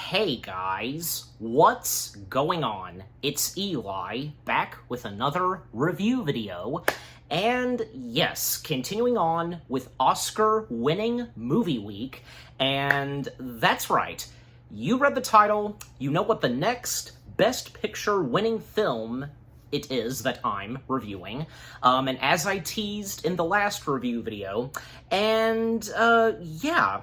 Hey guys, what's going on? It's Eli, back with another review video, and yes, continuing on with Oscar-winning movie week, and that's right, you read the title, you know what the next Best Picture winning film it is that I'm reviewing, and as I teased in the last review video, and yeah,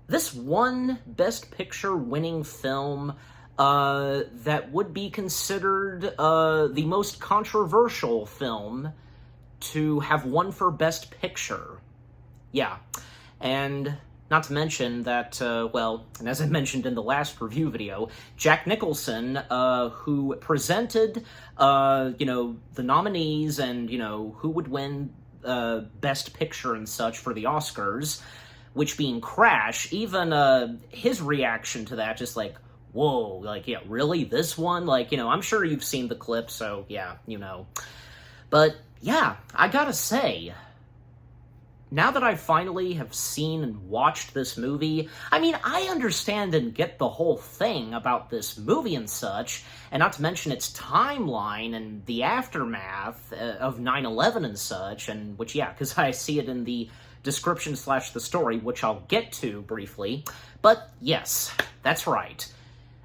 this one Best Picture winning film that would be considered the most controversial film to have won for Best Picture. Yeah, and not to mention that, well, and as I mentioned in the last review video, Jack Nicholson, who presented, the nominees and, who would win Best Picture and such for the Oscars, which being Crash, even his reaction to that, just like, whoa, like, yeah, really, this one? Like, I'm sure you've seen the clip, so, yeah, But, yeah, I gotta say, now that I finally have seen and watched this movie, I mean, I understand and get the whole thing about this movie and such, and not to mention its timeline and the aftermath of 9/11 and such, and which, yeah, because I see it in the description / the story, which I'll get to briefly. But yes, that's right.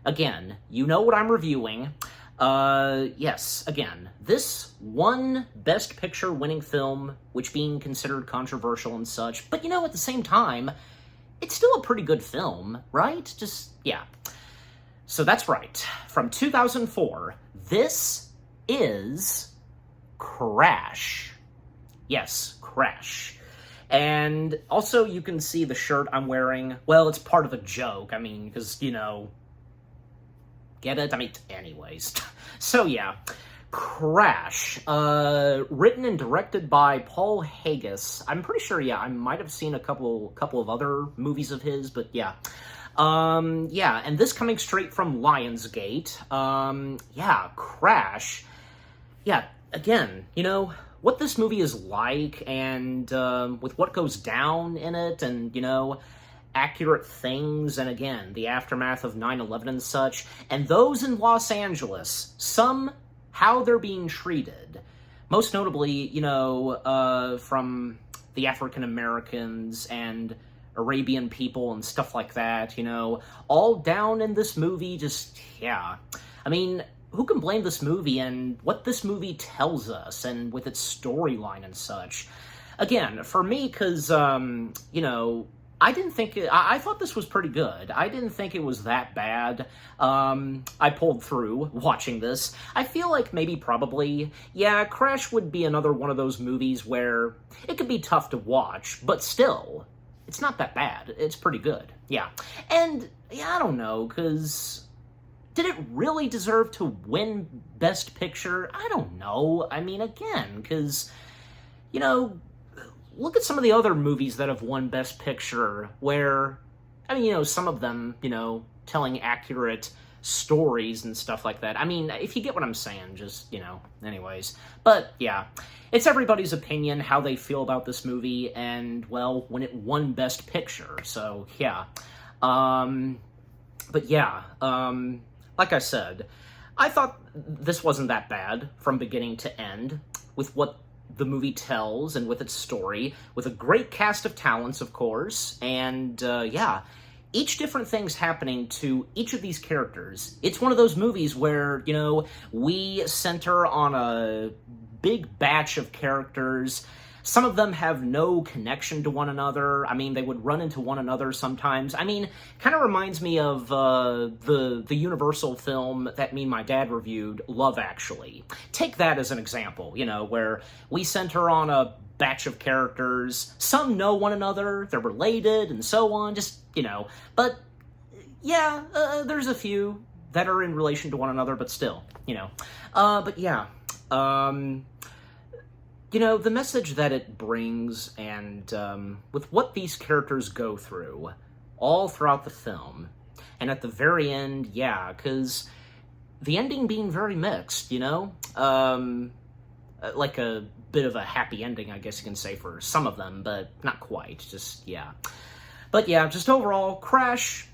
Again, you know what I'm reviewing. Yes, again, this one Best Picture winning film, which being considered controversial and such, but at the same time, it's still a pretty good film, right? Just, yeah. So that's right. From 2004, this is Crash. Yes, Crash. And also, you can see the shirt I'm wearing. Well, it's part of a joke. I mean, because, get it? I mean, anyways. So, yeah. Crash. Written and directed by Paul Haggis. I'm pretty sure, yeah, I might have seen a couple of other movies of his, but yeah. Yeah, and this coming straight from Lionsgate. Yeah, Crash. Yeah, again, what this movie is like, and with what goes down in it, and, accurate things, and again, the aftermath of 9/11 and such, and those in Los Angeles, how they're being treated. Most notably, from the African Americans and Arabian people and stuff like that, all down in this movie, just, yeah. I mean, who can blame this movie and what this movie tells us and with its storyline and such? Again, for me, because, I didn't think I thought this was pretty good. I didn't think it was that bad. I pulled through watching this. I feel like probably, yeah, Crash would be another one of those movies where it could be tough to watch, but still, it's not that bad. It's pretty good. Yeah. And, yeah, I don't know, because did it really deserve to win Best Picture? I don't know. I mean, again, because, look at some of the other movies that have won Best Picture where, I mean, some of them, telling accurate stories and stuff like that. I mean, if you get what I'm saying, just, anyways. But, yeah, it's everybody's opinion, how they feel about this movie, and, well, when it won Best Picture, so, yeah. But, yeah, like I said, I thought this wasn't that bad from beginning to end, with what the movie tells and with its story, with a great cast of talents, of course, and, yeah, each different thing's happening to each of these characters. It's one of those movies where, we center on a big batch of characters. Some of them have no connection to one another. I mean, they would run into one another sometimes. I mean, kind of reminds me of the Universal film that me and my dad reviewed, Love Actually. Take that as an example, where we center on a batch of characters. Some know one another, they're related, and so on, just, But, yeah, there's a few that are in relation to one another, but still, But, yeah, the message that it brings and with what these characters go through all throughout the film, and at the very end, yeah, because the ending being very mixed, like a bit of a happy ending, I guess you can say, for some of them, but not quite, just, yeah. But yeah, just overall, Crash,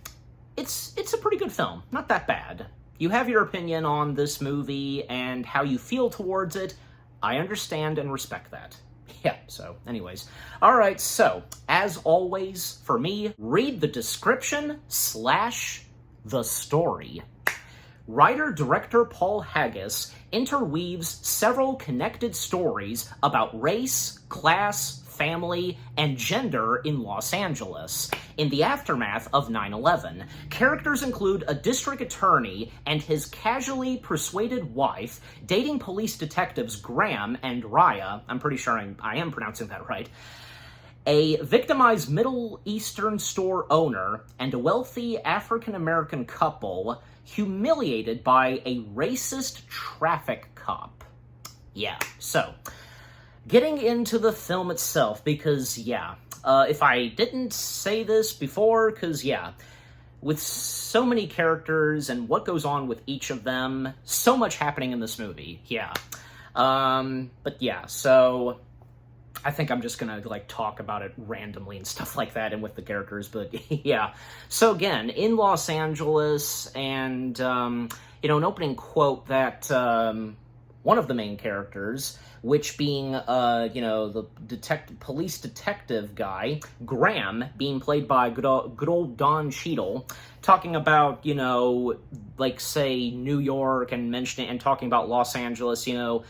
it's a pretty good film. Not that bad. You have your opinion on this movie and how you feel towards it. I understand and respect that. Yeah, so anyways. Alright, so, as always, for me, read the description / the story. Writer-director Paul Haggis interweaves several connected stories about race, class, family, and gender in Los Angeles in the aftermath of 9/11. Characters include a district attorney and his casually persuaded wife, dating police detectives Graham and Raya, I'm pretty sure I am pronouncing that right, a victimized Middle Eastern store owner, and a wealthy African-American couple humiliated by a racist traffic cop. Yeah, so, getting into the film itself, because, yeah, if I didn't say this before, because, yeah, with so many characters and what goes on with each of them, so much happening in this movie, yeah. But yeah, so I think I'm just gonna, like, talk about it randomly and stuff like that and with the characters, but yeah. So again, in Los Angeles, and, you know, an opening quote that, one of the main characters, which being, you know, the police detective guy, Graham, being played by good old Don Cheadle, talking about, you know, like, say, New York, and mentioning and talking about Los Angeles, you know,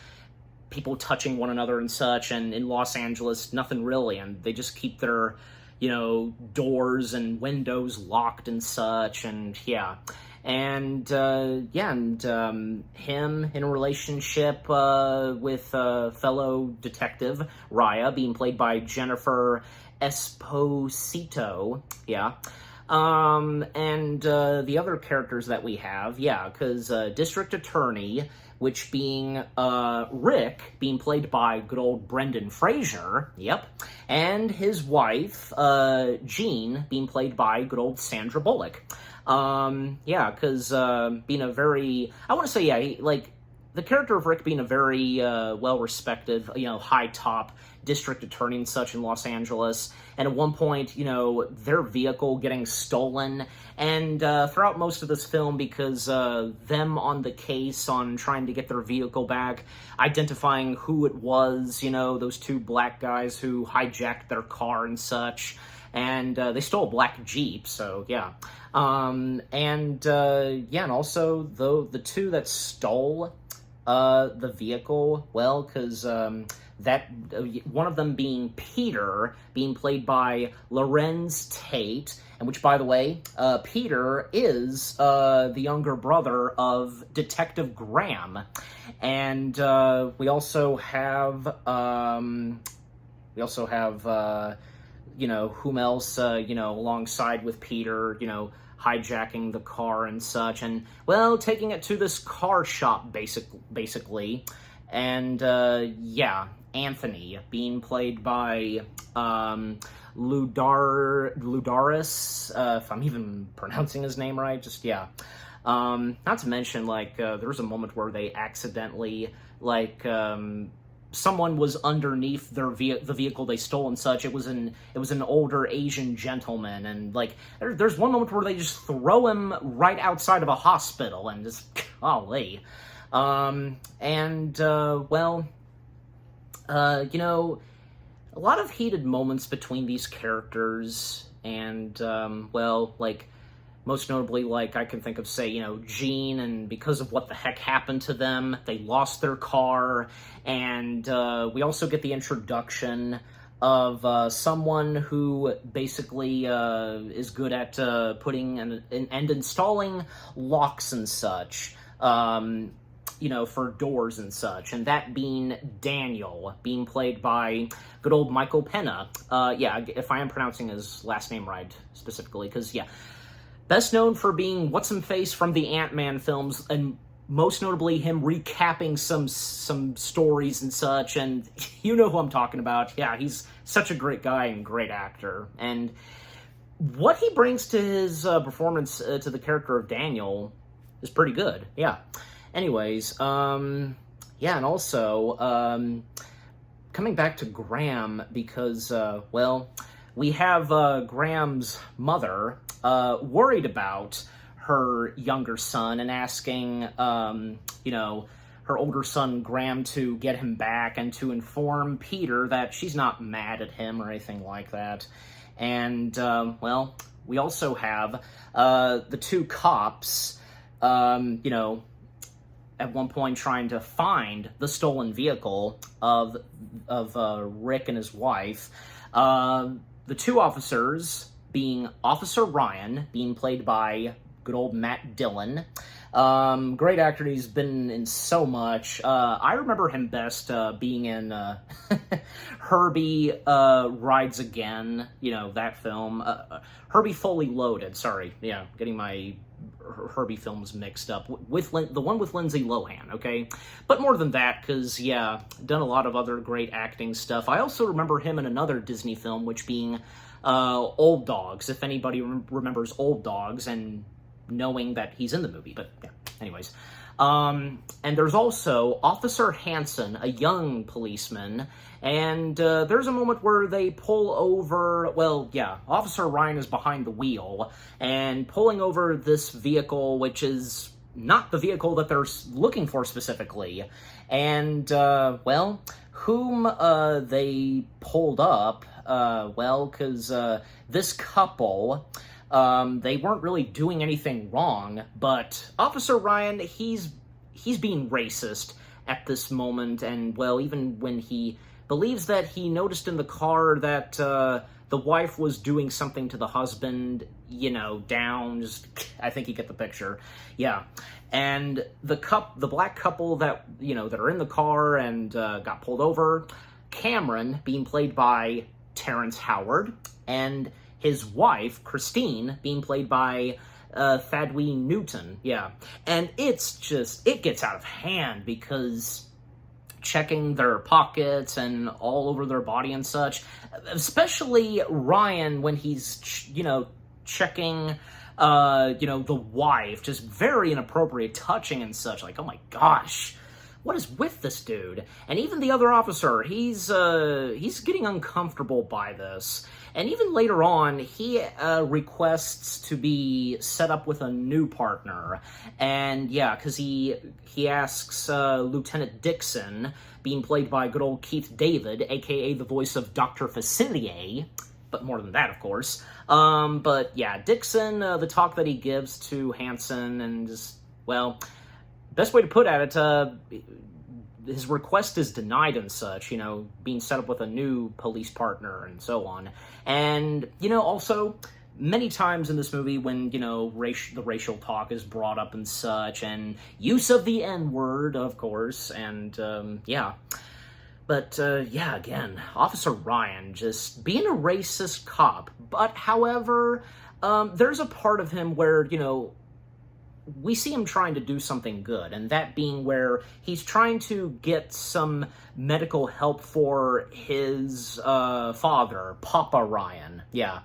people touching one another and such, and in Los Angeles, nothing really, and they just keep their, you know, doors and windows locked and such, and yeah. And, yeah, and, him in a relationship, with, fellow detective, Raya, being played by Jennifer Esposito, yeah. And, the other characters that we have, yeah, because, District Attorney, which being, Rick, being played by good old Brendan Fraser, yep, and his wife, Jean, being played by good old Sandra Bullock. Yeah, because, being a very, I want to say, yeah, like, the character of Rick being a very, well-respected, you know, high-top district attorney and such in Los Angeles, and at one point, you know, their vehicle getting stolen, and, throughout most of this film, because, them on the case on trying to get their vehicle back, identifying who it was, you know, those two black guys who hijacked their car and such, and, they stole a black Jeep, so, yeah. Yeah, and also, though, the two that stole, the vehicle, well, because, that, one of them being Peter, being played by Lorenz Tate, and which, by the way, Peter is, the younger brother of Detective Graham, and, we also have, you know, whom else, you know, alongside with Peter, you know, hijacking the car and such, and, well, taking it to this car shop, basically, and, yeah, Anthony, being played by, Ludaris, if I'm even pronouncing his name right, just, yeah. Not to mention, like, there was a moment where they accidentally, like, someone was underneath the vehicle they stole and such. It was an older Asian gentleman, and, like, there's one moment where they just throw him right outside of a hospital, and just, golly. Well, you know, a lot of heated moments between these characters, and, well, like, most notably, like, I can think of, say, you know, Jean, and because of what the heck happened to them, they lost their car, and, we also get the introduction of, someone who basically, is good at, putting and installing locks and such, you know, for doors and such, and that being Daniel, being played by good old Michael Pena. Yeah, if I am pronouncing his last name right, specifically, because, yeah, best known for being What's-Him-Face from the Ant-Man films, and most notably him recapping some stories and such, and you know who I'm talking about. Yeah, he's such a great guy and great actor, and what he brings to his performance to the character of Daniel is pretty good, yeah. Anyways, yeah, and also, coming back to Graham, because, well, we have Graham's mother, worried about her younger son and asking, her older son Graham to get him back and to inform Peter that she's not mad at him or anything like that. And, well, we also have the two cops, at one point trying to find the stolen vehicle of Rick and his wife. The two officers being Officer Ryan, being played by good old Matt Dillon. Great actor. He's been in so much. I remember him best being in Herbie Rides Again, that film. Herbie Fully Loaded, sorry. Yeah, getting my Herbie films mixed up. With the one with Lindsay Lohan, okay? But more than that, because, yeah, done a lot of other great acting stuff. I also remember him in another Disney film, which being Old Dogs, if anybody remembers Old Dogs, and knowing that he's in the movie, but yeah, anyways. And there's also Officer Hanson, a young policeman, and there's a moment where they pull over, well, yeah, Officer Ryan is behind the wheel, and pulling over this vehicle, which is not the vehicle that they're looking for specifically, and, well, whom they pulled up, well, because this couple... they weren't really doing anything wrong, but Officer Ryan, he's being racist at this moment, and, well, even when he believes that he noticed in the car that the wife was doing something to the husband, down, just, I think you get the picture, yeah. And the black couple that, that are in the car and got pulled over, Cameron, being played by Terrence Howard, and his wife, Christine, being played by Thaddeus Newton, yeah. And it gets out of hand because checking their pockets and all over their body and such, especially Ryan when he's, checking, the wife, just very inappropriate touching and such, like, oh my gosh. What is with this dude? And even the other officer, he's getting uncomfortable by this. And even later on, he requests to be set up with a new partner. And yeah, because he asks Lieutenant Dixon, being played by good old Keith David, aka the voice of Dr. Facilier, but more than that, of course. But yeah, Dixon, the talk that he gives to Hanson, and just, well... best way to put it, his request is denied and such, being set up with a new police partner and so on. And, also, many times in this movie when, the racial talk is brought up and such, and use of the N-word, of course, and, yeah. But, yeah, again, Officer Ryan just being a racist cop. But, however, there's a part of him where, we see him trying to do something good, and that being where he's trying to get some medical help for his father, Papa Ryan. Yeah.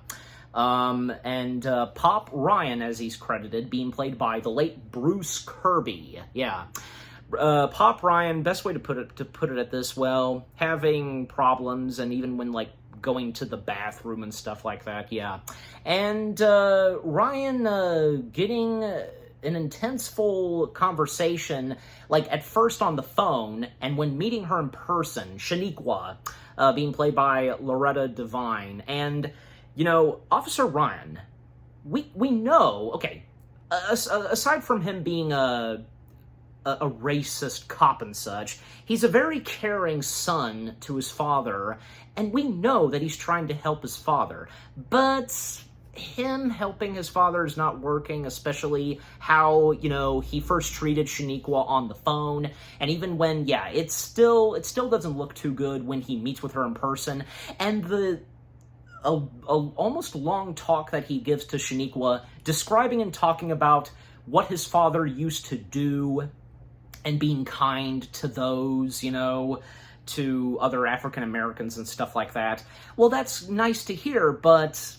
And Pop Ryan, as he's credited, being played by the late Bruce Kirby. Yeah. Pop Ryan, best way to put it at this, well, having problems, and even when, like, going to the bathroom and stuff like that, yeah. And Ryan getting... an intenseful conversation, like, at first on the phone, and when meeting her in person, Shaniqua, being played by Loretta Devine. And, Officer Ryan, we know, okay, aside from him being a racist cop and such, he's a very caring son to his father, and we know that he's trying to help his father, but... him helping his father is not working, especially how, he first treated Shaniqua on the phone, and even when, yeah, it still doesn't look too good when he meets with her in person, and the almost long talk that he gives to Shaniqua, describing and talking about what his father used to do, and being kind to those, to other African Americans and stuff like that. Well, that's nice to hear, but...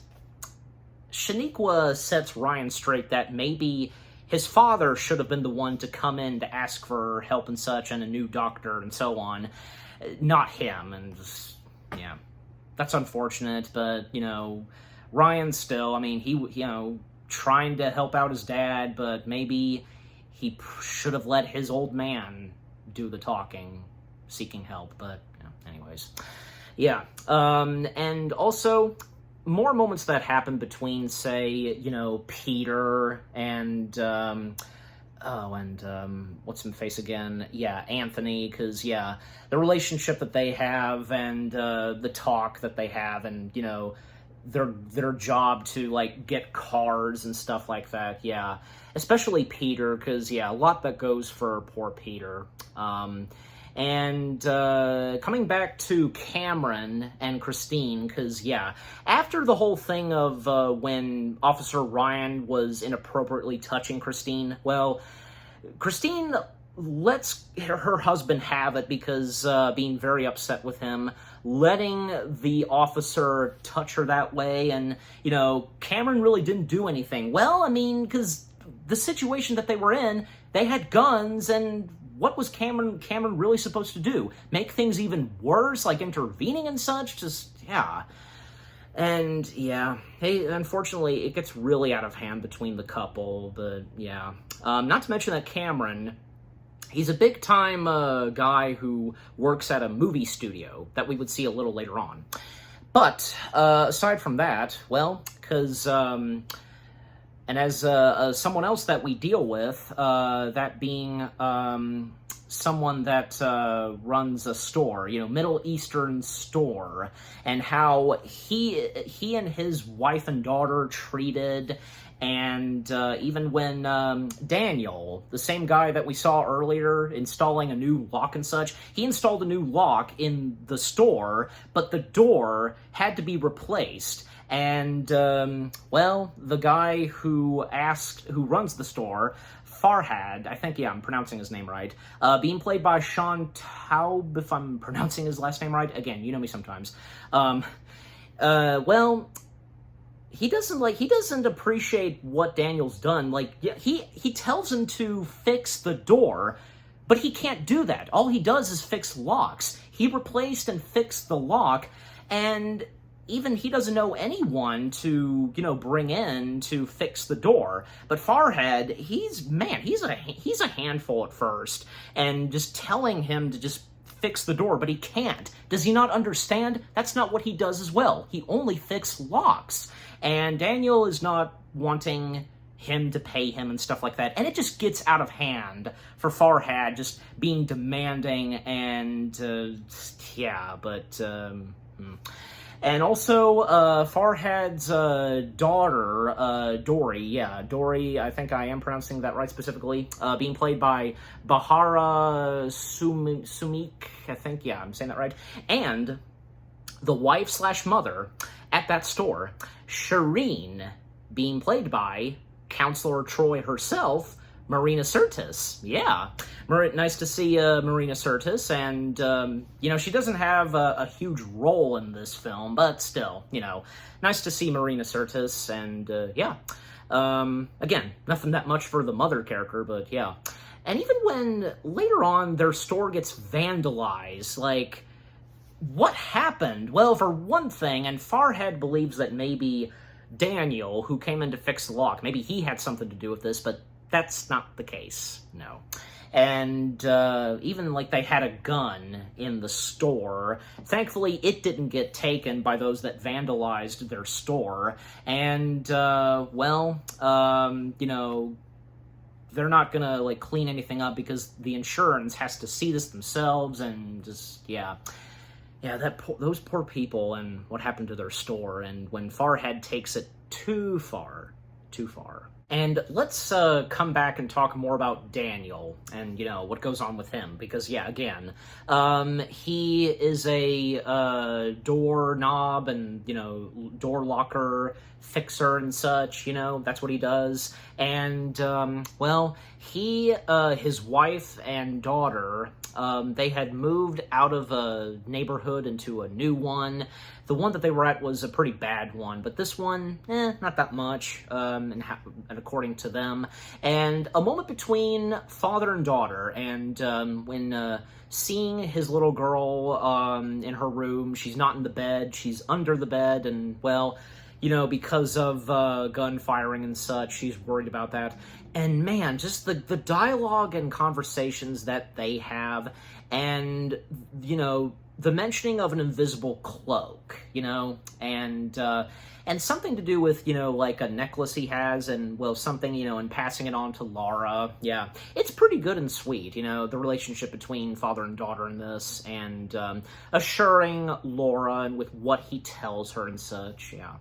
Shaniqua sets Ryan straight that maybe his father should have been the one to come in to ask for help and such, and a new doctor and so on, not him. And just, yeah, that's unfortunate, but, Ryan still, I mean, he trying to help out his dad, but maybe he should have let his old man do the talking, seeking help, but anyways. Yeah, and also more moments that happen between, say, Peter and, what's his face again? Yeah, Anthony, because, the relationship that they have and the talk that they have and, their job to, like, get cars and stuff like that, yeah. Especially Peter, because, a lot that goes for poor Peter. And coming back to Cameron and Christine, because, after the whole thing of when Officer Ryan was inappropriately touching Christine, well, Christine lets her husband have it because being very upset with him, letting the officer touch her that way, and, Cameron really didn't do anything. Well, I mean, because the situation that they were in, they had guns, and what was Cameron really supposed to do? Make things even worse, like intervening and such? Just, And, hey, unfortunately, it gets really out of hand between the couple, but, not to mention that Cameron, he's a big-time guy who works at a movie studio that we would see a little later on. But, aside from that, well, because, and as someone else that we deal with, that being someone that runs a store, Middle Eastern store, and how he and his wife and daughter treated, and even when Daniel, the same guy that we saw earlier installing a new lock and such, he installed a new lock in the store, but the door had to be replaced. And, well, the guy who runs the store, Farhad, I think, I'm pronouncing his name right, being played by Sean Taub, if I'm pronouncing his last name right. Again, you know me sometimes. Well, he doesn't appreciate what Daniel's done. Like, he tells him to fix the door, but he can't do that. All he does is fix locks. He replaced and fixed the lock, and even he doesn't know anyone to, bring in to fix the door. But Farhad, he's a handful at first, and just telling him to just fix the door, but he can't. Does he not understand? That's not what he does as well. He only fixes locks. And Daniel is not wanting him to pay him and stuff like that. And it just gets out of hand for Farhad just being demanding and, And also, Farhad's daughter, Dory, I think I am pronouncing that right specifically, being played by Bahara Sumik, I think, I'm saying that right, and the wife/mother at that store, Shireen, being played by Counselor Troy herself, Marina Sirtis. Nice to see Marina Sirtis, and, she doesn't have a huge role in this film, but still, nice to see Marina Sirtis, and, again, nothing that much for the mother character, but, And even when, later on, their store gets vandalized, like, what happened? Well, for one thing, and Farhad believes that maybe Daniel, who came in to fix the lock, maybe he had something to do with this, but that's not the case, no. And even, like, they had a gun in the store. Thankfully, it didn't get taken by those that vandalized their store. And, they're not gonna, like, clean anything up because the insurance has to see this themselves, and just, those poor people and what happened to their store, and when Farhad takes it too far. And let's come back and talk more about Daniel and, what goes on with him. Because, again, he is a doorknob and, door locker fixer and such, that's what he does. And, his wife and daughter, they had moved out of a neighborhood into a new one. The one that they were at was a pretty bad one, but this one, not that much, and according to them. And a moment between father and daughter, and when seeing his little girl in her room, she's not in the bed, she's under the bed, and, because of gun firing and such. She's worried about that. And man, just the dialogue and conversations that they have, and, the mentioning of an invisible cloak, and something to do with, like a necklace he has, and, well, something, and passing it on to Laura. Yeah, it's pretty good and sweet, the relationship between father and daughter in this, and assuring Laura and with what he tells her and such, yeah.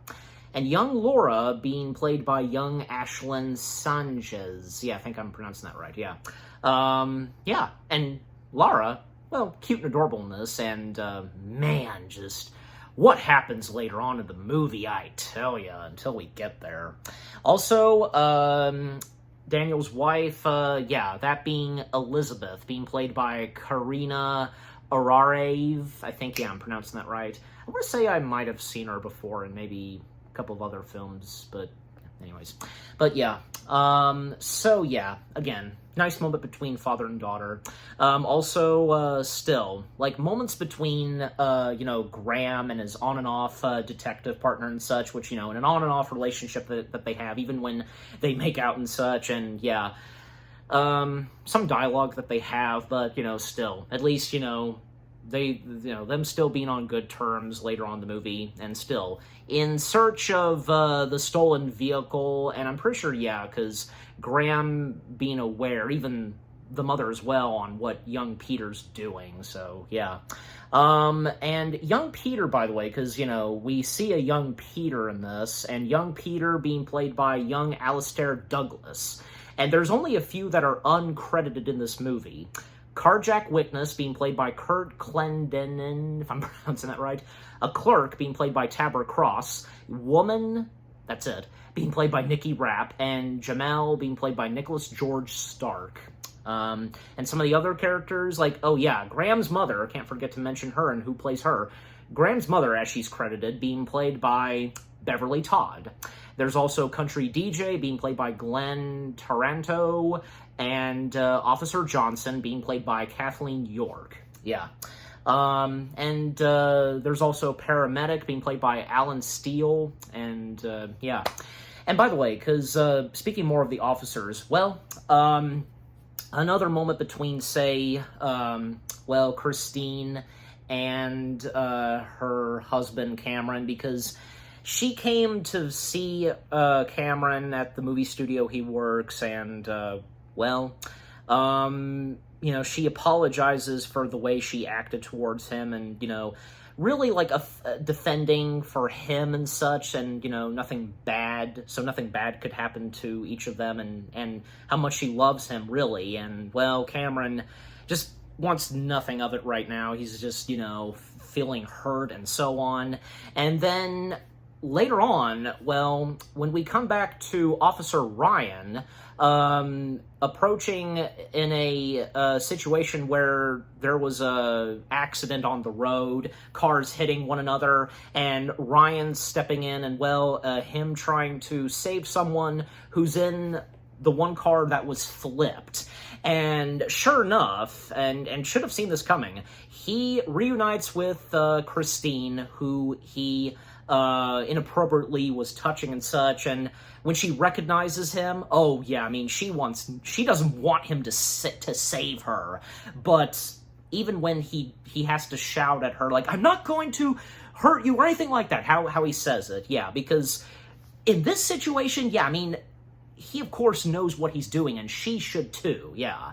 And young Laura being played by young Ashlyn Sanchez. Yeah, I think I'm pronouncing that right, yeah. Yeah, and Laura, well, cute and adorable in this, and, man, just what happens later on in the movie, I tell ya, until we get there. Also, Daniel's wife, yeah, that being Elizabeth, being played by Karina Ararev. I think, yeah, I'm pronouncing that right. I want to say I might have seen her before in maybe a couple of other films, but anyways. But yeah, so yeah, again, nice moment between father and daughter. Also, still, like, moments between, Graham and his on and off detective partner and such, which, in an on and off relationship that they have, even when they make out and such, and yeah, some dialogue that they have, but, still, at least, them still being on good terms later on in the movie, and still in search of the stolen vehicle, and I'm pretty sure, yeah, because Graham being aware, even the mother as well, on what young Peter's doing, so, yeah. And young Peter, by the way, because, we see a young Peter in this, and young Peter being played by young Alistair Douglas, and there's only a few that are uncredited in this movie. Carjack Witness being played by Kurt Clendenin, if I'm pronouncing that right. A Clerk being played by Tabor Cross. Woman, that's it, being played by Nikki Rapp. And Jamal being played by Nicholas George Stark. And some of the other characters, like, oh yeah, Graham's mother, can't forget to mention her and who plays her. Graham's mother, as she's credited, being played by Beverly Todd. There's also Country DJ being played by Glenn Taranto, and Officer Johnson being played by Kathleen York. Yeah. And there's also Paramedic being played by Alan Steele, and yeah. And by the way, because speaking more of the officers, well, another moment between, say, well, Christine and her husband, Cameron, because she came to see Cameron at the movie studio he works, and, well, she apologizes for the way she acted towards him, and, really, like, defending for him and such, and, nothing bad could happen to each of them, and how much she loves him, really, and, well, Cameron just wants nothing of it right now. He's just, feeling hurt and so on, and then later on, well, when we come back to Officer Ryan, approaching in a situation where there was a accident on the road, cars hitting one another, and Ryan stepping in, and, well, him trying to save someone who's in the one car that was flipped. And sure enough, and should have seen this coming, he reunites with Christine, who he inappropriately was touching and such, and when she recognizes him, oh yeah, I mean, she doesn't want him to save her, but even when he has to shout at her, like, I'm not going to hurt you or anything like that, how he says it, yeah, because in this situation, yeah, I mean, he of course knows what he's doing, and she should too, yeah,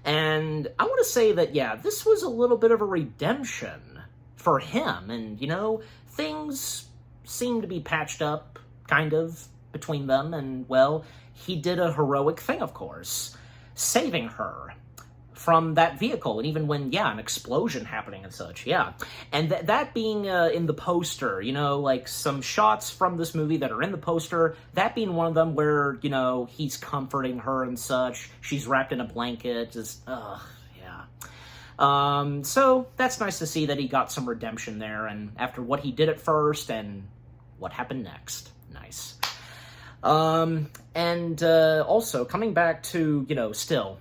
and I want to say that, yeah, this was a little bit of a redemption for him, and, things seem to be patched up, kind of, between them, and, well, he did a heroic thing, of course, saving her from that vehicle, and even when, yeah, an explosion happening and such, yeah. And that being in the poster, like, some shots from this movie that are in the poster, that being one of them where, he's comforting her and such, she's wrapped in a blanket, just, yeah. So, that's nice to see that he got some redemption there, and after what he did at first, and what happened next. Nice. And also, coming back to, still,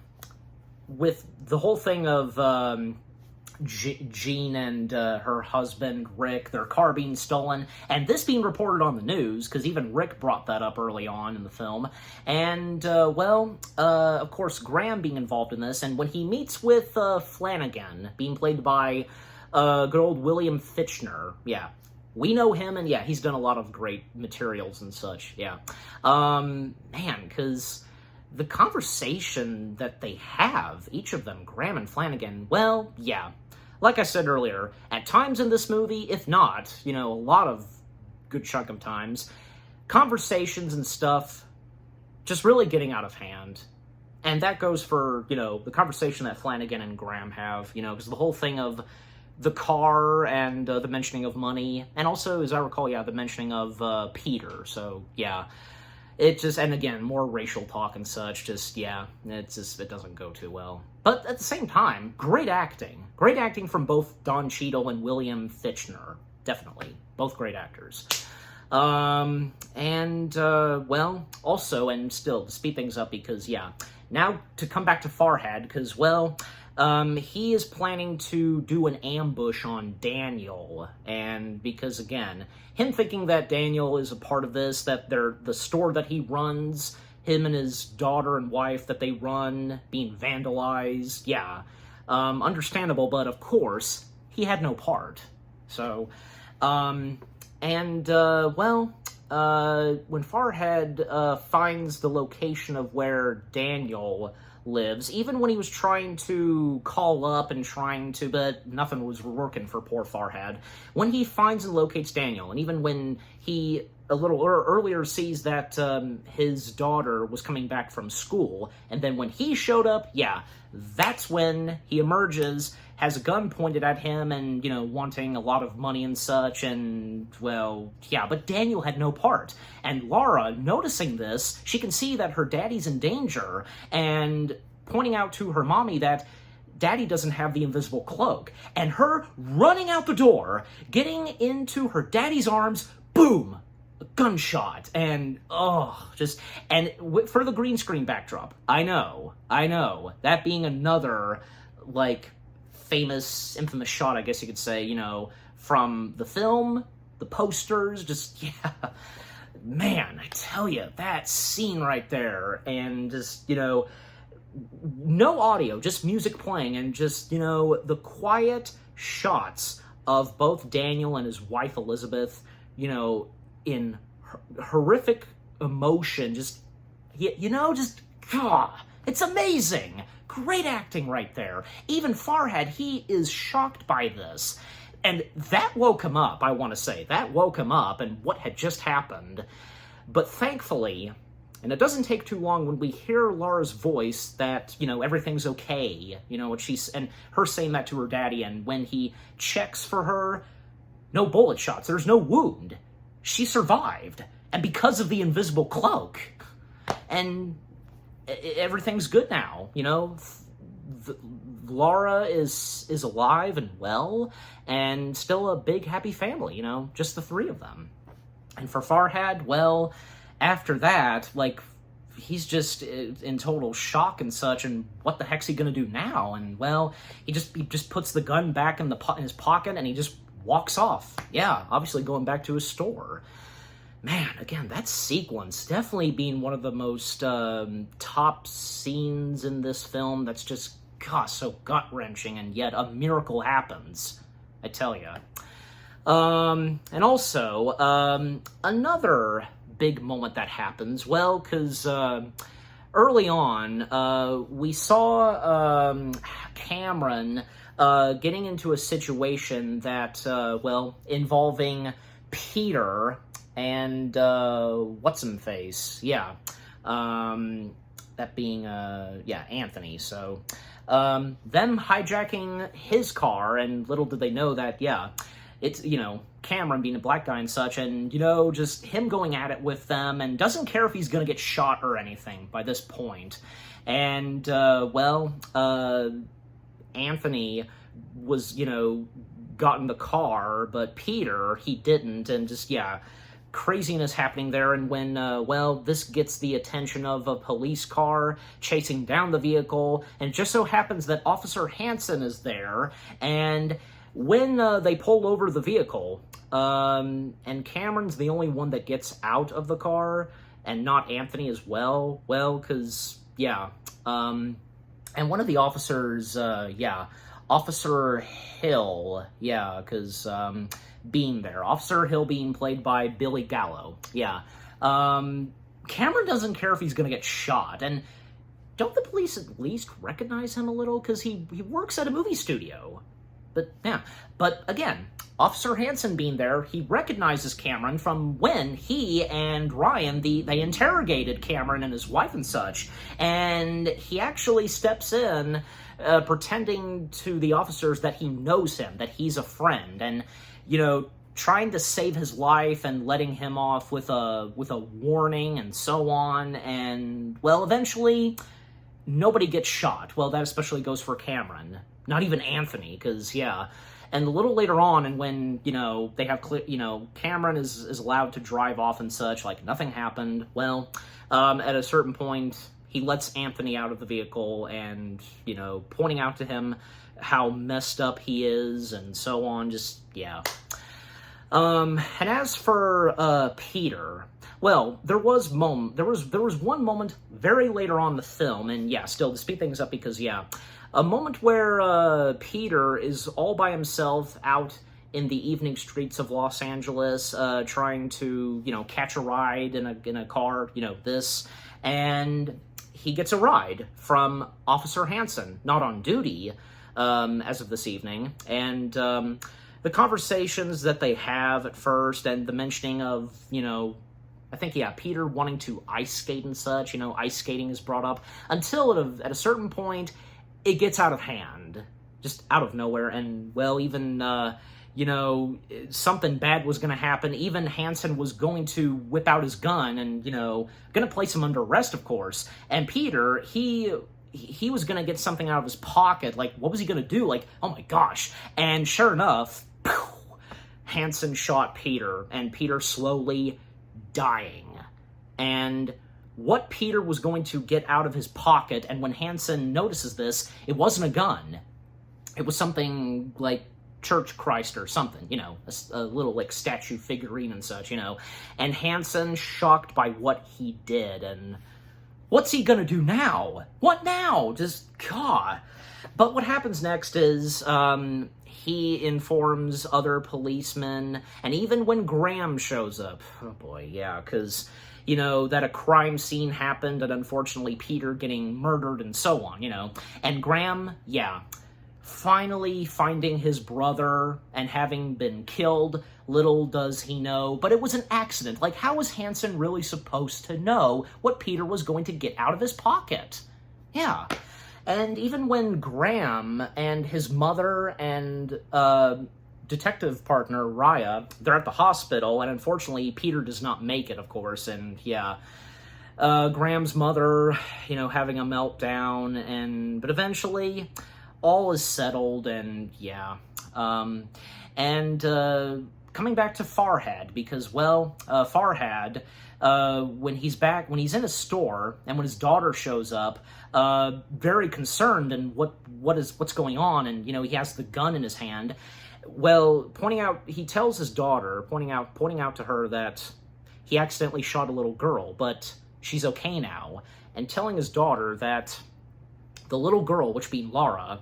with the whole thing of Jean and her husband, Rick, their car being stolen, and this being reported on the news, because even Rick brought that up early on in the film, and, of course, Graham being involved in this, and when he meets with Flanagan, being played by good old William Fichtner, yeah, we know him, and yeah, he's done a lot of great materials and such, yeah. Man, because the conversation that they have, each of them, Graham and Flanagan, well, yeah. Like I said earlier, at times in this movie, if not, a lot of good chunk of times, conversations and stuff just really getting out of hand. And that goes for, the conversation that Flanagan and Graham have, because the whole thing of the car and the mentioning of money, and also, as I recall, the mentioning of Peter, so, yeah. It just, and again, more racial talk and such, it doesn't go too well. But at the same time, great acting. Great acting from both Don Cheadle and William Fichtner. Definitely. Both great actors. Also, and still, to speed things up, because, now to come back to Farhad, because, he is planning to do an ambush on Daniel, and because, again, him thinking that Daniel is a part of this, that the store that he runs, him and his daughter and wife that they run, being vandalized, understandable, but of course, he had no part. So, when Farhad finds the location of where Daniel lives, even when he was trying to call up and but nothing was working for poor Farhad. When he finds and locates Daniel, and even when he a little earlier sees that his daughter was coming back from school, and then when he showed up, that's when he emerges, has a gun pointed at him, and, wanting a lot of money and such, and, but Daniel had no part. And Laura, noticing this, she can see that her daddy's in danger, and pointing out to her mommy that Daddy doesn't have the invisible cloak. And her running out the door, getting into her daddy's arms, boom! A gunshot. And, for the green screen backdrop, I know, that being another, infamous shot, I guess you could say, from the film, the posters, man, I tell you, that scene right there, and no audio, just music playing, and the quiet shots of both Daniel and his wife Elizabeth, in horrific emotion, it's amazing. Great acting right there. Even Farhad, he is shocked by this. And that woke him up, I want to say. That woke him up and what had just happened. But thankfully, and it doesn't take too long when we hear Laura's voice that, everything's okay. And her saying that to her daddy, and when he checks for her, no bullet shots, there's no wound. She survived. And because of the invisible cloak. And everything's good now, Laura is alive and well, and still a big happy family, just the three of them. And for Farhad, after that, he's just in total shock and such, and what the heck's he gonna do now? And he just puts the gun back in his pocket, and he just walks off. Yeah, obviously going back to his store. Man, again, that sequence definitely being one of the most top scenes in this film. That's just, so gut-wrenching, and yet a miracle happens, I tell you. And also, another big moment that happens, because early on, we saw Cameron getting into a situation that, involving Peter and what's-him-face, that being, Anthony, so, them hijacking his car, and little did they know that, it's, Cameron being a black guy and such, and, just him going at it with them, and doesn't care if he's gonna get shot or anything by this point. And, Anthony was, got in the car, but Peter, he didn't, and just, craziness happening there, and when, well, this gets the attention of a police car chasing down the vehicle, and it just so happens that Officer Hansen is there, and when they pull over the vehicle, and Cameron's the only one that gets out of the car, and not Anthony as well, because, yeah, and one of the officers, Officer Hill, because, being there. Officer Hill being played by Billy Gallo, Cameron doesn't care if he's gonna get shot, and don't the police at least recognize him a little? Because he works at a movie studio. But again, Officer Hansen being there, he recognizes Cameron from when he and Ryan, they interrogated Cameron and his wife and such, and he actually steps in, pretending to the officers that he knows him, that he's a friend, and, trying to save his life and letting him off with a warning and so on, and, well, eventually, nobody gets shot. Well, that especially goes for Cameron. Not even Anthony, because, and a little later on, and when, they have, Cameron is allowed to drive off and such, like, nothing happened, well, at a certain point, he lets Anthony out of the vehicle and, pointing out to him how messed up he is and so on, and as for, Peter, well, there was one moment very later on in the film, and still to speed things up because, a moment where, Peter is all by himself out in the evening streets of Los Angeles, trying to, catch a ride in a car, and he gets a ride from Officer Hansen, not on duty, as of this evening, and, the conversations that they have at first, and the mentioning of, I think, Peter wanting to ice skate and such, ice skating is brought up, until at a certain point, it gets out of hand, just out of nowhere, and, well, even, something bad was going to happen. Even Hansen was going to whip out his gun and, going to place him under arrest, of course, and Peter, he was going to get something out of his pocket, like, what was he going to do? Like, oh my gosh, and sure enough, Hansen shot Peter, and Peter slowly dying. And what Peter was going to get out of his pocket, and when Hansen notices this, it wasn't a gun. It was something like Church Christ or something, a little, like, statue figurine and such, And Hansen, shocked by what he did, and what's he gonna do now? What now? Just, God. But what happens next is, he informs other policemen, and even when Graham shows up, oh boy, because, that a crime scene happened, and unfortunately Peter getting murdered and so on, and Graham, finally finding his brother and having been killed, little does he know, but it was an accident. Like, how was Hansen really supposed to know what Peter was going to get out of his pocket? And even when Graham and his mother and detective partner, Raya, they're at the hospital, and unfortunately, Peter does not make it, of course, and Graham's mother, having a meltdown, but eventually, all is settled, and coming back to Farhad, because, well, Farhad, when he's in a store, and when his daughter shows up, very concerned, and what's going on, and, he has the gun in his hand, well, he tells his daughter, pointing out to her that he accidentally shot a little girl, but she's okay now, and telling his daughter that the little girl, which being Lara,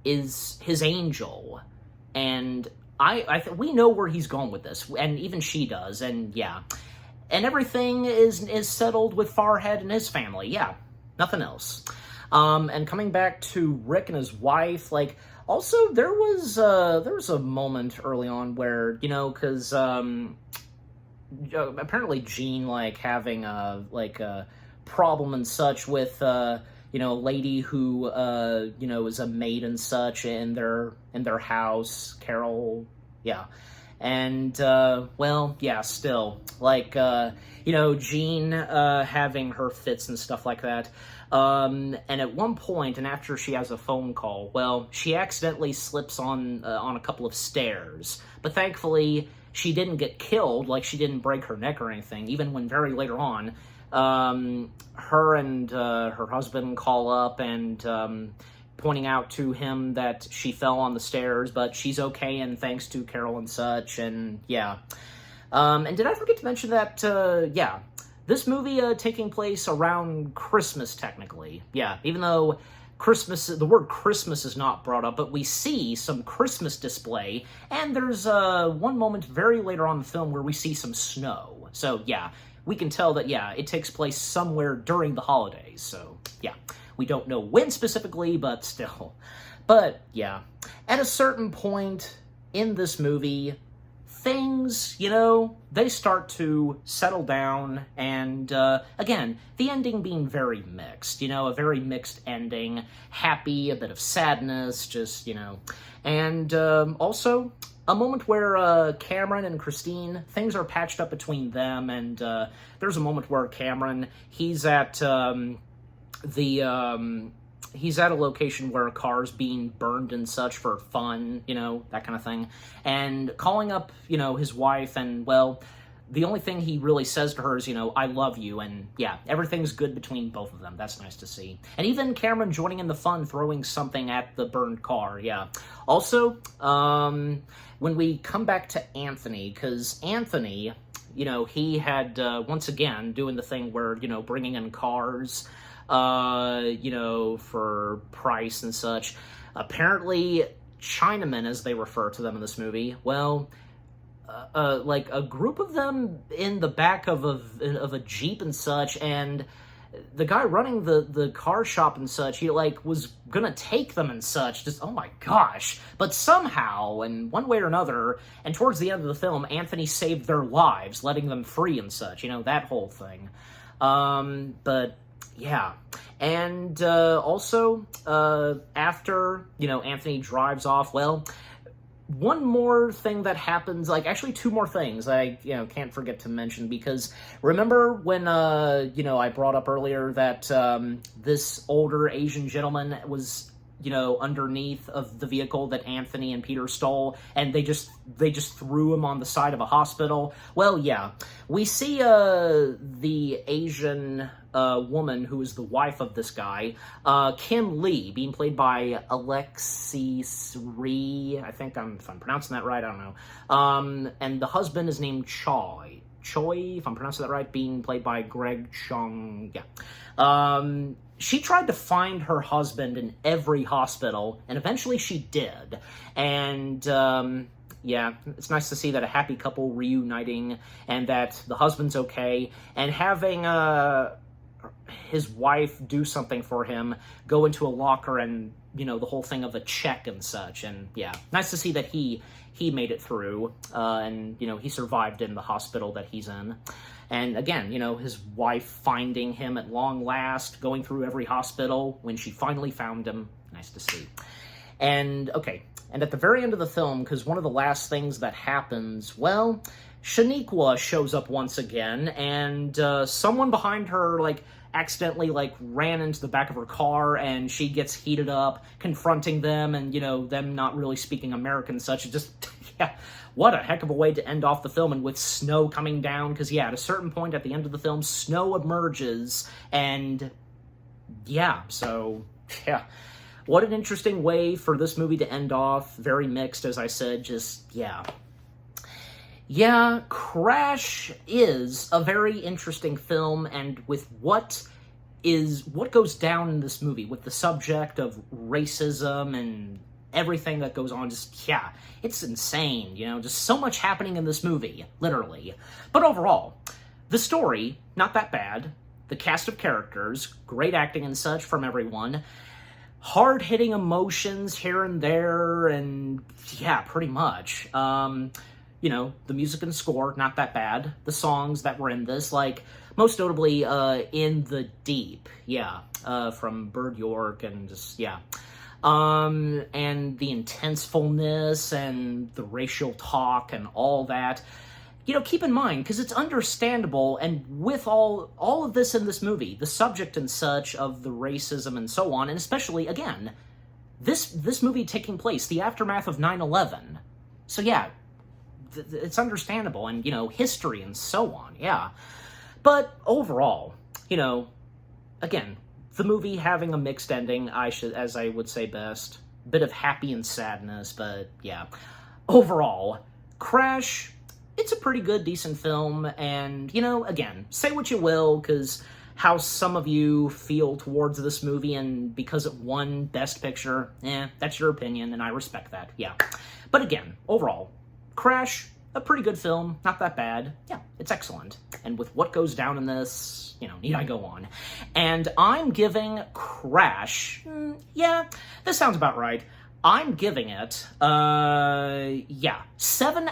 is his angel, and we know where he's going with this, and even she does, and and everything is settled with Farhad and his family, nothing else. And coming back to Rick and his wife, like, also there was a moment early on where, because apparently Gene, like, having a problem and such with a lady who is a maid and such in their house, Carol, and well, still, like, Jean having her fits and stuff like that, and at one point, and after she has a phone call, well, she accidentally slips on a couple of stairs, but thankfully she didn't get killed, like she didn't break her neck or anything, even when very later on, her and her husband call up and pointing out to him that she fell on the stairs, but she's okay, and thanks to Carol and such, and yeah. And did I forget to mention that, yeah, this movie taking place around Christmas, technically. Yeah, even though Christmas, the word Christmas is not brought up, but we see some Christmas display, and there's one moment very later on in the film where we see some snow. So, yeah, we can tell that, yeah, it takes place somewhere during the holidays, so, yeah. We don't know when specifically, but still. But, yeah, at a certain point in this movie, things, you know, they start to settle down, and, again, the ending being very mixed, you know, a very mixed ending, happy, a bit of sadness, just, you know, and, also a moment where, Cameron and Christine, things are patched up between them, and, there's a moment where Cameron, he's at a location where a car's being burned and such for fun, you know, that kind of thing, and calling up, you know, his wife, and, well, the only thing he really says to her is, you know, I love you, and, yeah, everything's good between both of them. That's nice to see. And even Cameron joining in the fun, throwing something at the burned car, yeah. Also, when we come back to Anthony, because Anthony, you know, he had, once again, doing the thing where, you know, bringing in cars, you know, for price and such. Apparently, Chinamen, as they refer to them in this movie, well, like a group of them in the back of a Jeep and such, and the guy running the car shop and such, he, like, was gonna take them and such, just, oh my gosh. But somehow, in one way or another, and towards the end of the film, Anthony saved their lives, letting them free and such, you know, that whole thing. But yeah, and also, after, you know, Anthony drives off, well, one more thing that happens, like, actually two more things I, you know, can't forget to mention, because remember when, you know, I brought up earlier that this older Asian gentleman was, you know, underneath of the vehicle that Anthony and Peter stole, and they just threw him on the side of a hospital? Well, yeah, we see the Asian woman who is the wife of this guy, Kim Lee, being played by Alexis Ree. I think if I'm pronouncing that right, I don't know. And the husband is named Choi, if I'm pronouncing that right, being played by Greg Chung. Yeah. She tried to find her husband in every hospital, and eventually she did. And, yeah, it's nice to see that a happy couple reuniting, and that the husband's okay, and having, his wife do something for him, go into a locker, and, you know, the whole thing of a check and such. And, yeah, nice to see that he made it through, and, you know, he survived in the hospital that he's in. And again, you know, his wife finding him at long last, going through every hospital when she finally found him. Nice to see. And, okay, and at the very end of the film, because one of the last things that happens, well, Shaniqua shows up once again, and someone behind her, like, accidentally, like, ran into the back of her car, and she gets heated up, confronting them, and, you know, them not really speaking American and such. It just, yeah, what a heck of a way to end off the film, and with snow coming down, because, yeah, at a certain point at the end of the film, snow emerges, and, yeah, so, yeah. What an interesting way for this movie to end off. Very mixed, as I said, just, yeah. Yeah, Crash is a very interesting film, and with what goes down in this movie, with the subject of racism and everything that goes on, just, yeah, it's insane, you know, just so much happening in this movie, literally. But overall, the story, not that bad. The cast of characters, great acting and such from everyone. Hard-hitting emotions here and there, and yeah, pretty much. You know, the music and score, not that bad. The songs that were in this, like, most notably, In the Deep, yeah, from Bird York, and just, yeah. And the intensefulness, and the racial talk, and all that. You know, keep in mind, because it's understandable, and with all of this in this movie, the subject and such of the racism and so on, and especially, again, this movie taking place, the aftermath of 9/11. So yeah, it's understandable, and, history and so on, yeah. But overall, again, the movie having a mixed ending, as I would say best, bit of happy and sadness, but yeah. Overall, Crash, it's a pretty good, decent film, and, again, say what you will, because how some of you feel towards this movie, and because it won Best Picture, that's your opinion, and I respect that, yeah. But again, overall, Crash, a pretty good film, not that bad. Yeah, it's excellent. And with what goes down in this, need I go on? And I'm giving Crash, yeah, this sounds about right. I'm giving it, 7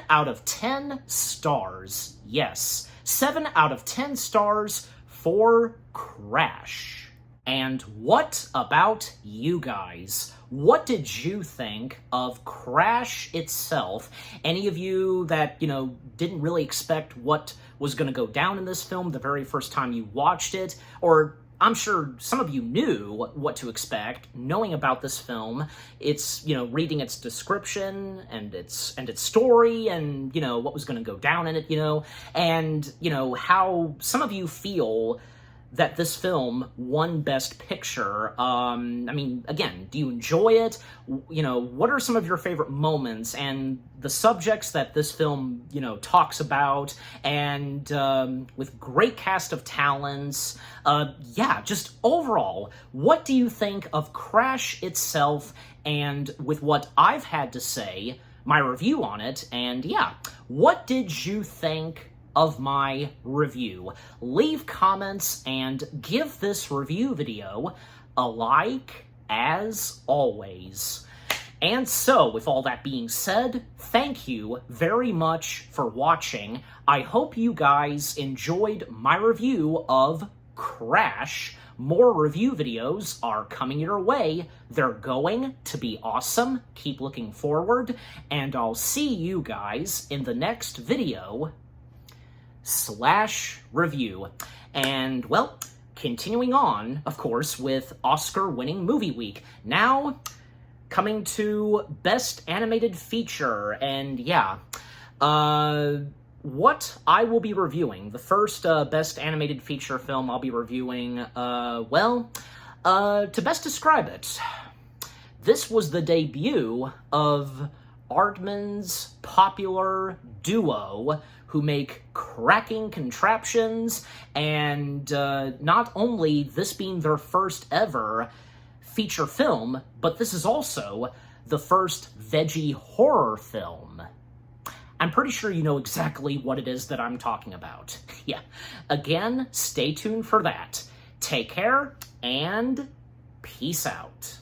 out of 10 stars. Yes, 7 out of 10 stars for Crash. And what about you guys? What did you think of Crash itself? Any of you that, didn't really expect what was going to go down in this film the very first time you watched it? Or I'm sure some of you knew what to expect, knowing about this film. It's, reading its description and its story and, what was going to go down in it, and, how some of you feel that this film won Best Picture. Again, do you enjoy it? What are some of your favorite moments and the subjects that this film, talks about, and with great cast of talents. Just overall, what do you think of Crash itself, and with what I've had to say, my review on it, and what did you think of my review? Leave comments and give this review video a like, as always. And so, with all that being said, thank you very much for watching. I hope you guys enjoyed my review of Crash. More review videos are coming your way. They're going to be awesome. Keep looking forward, and I'll see you guys in the next video / review. And, well, continuing on, of course, with Oscar-winning movie week. Now, coming to Best Animated Feature, and what I will be reviewing. The first Best Animated Feature film I'll be reviewing, to best describe it, this was the debut of Aardman's popular duo, who make cracking contraptions, and not only this being their first ever feature film, but this is also the first veggie horror film. I'm pretty sure you know exactly what it is that I'm talking about. Yeah. Again, stay tuned for that. Take care, and peace out.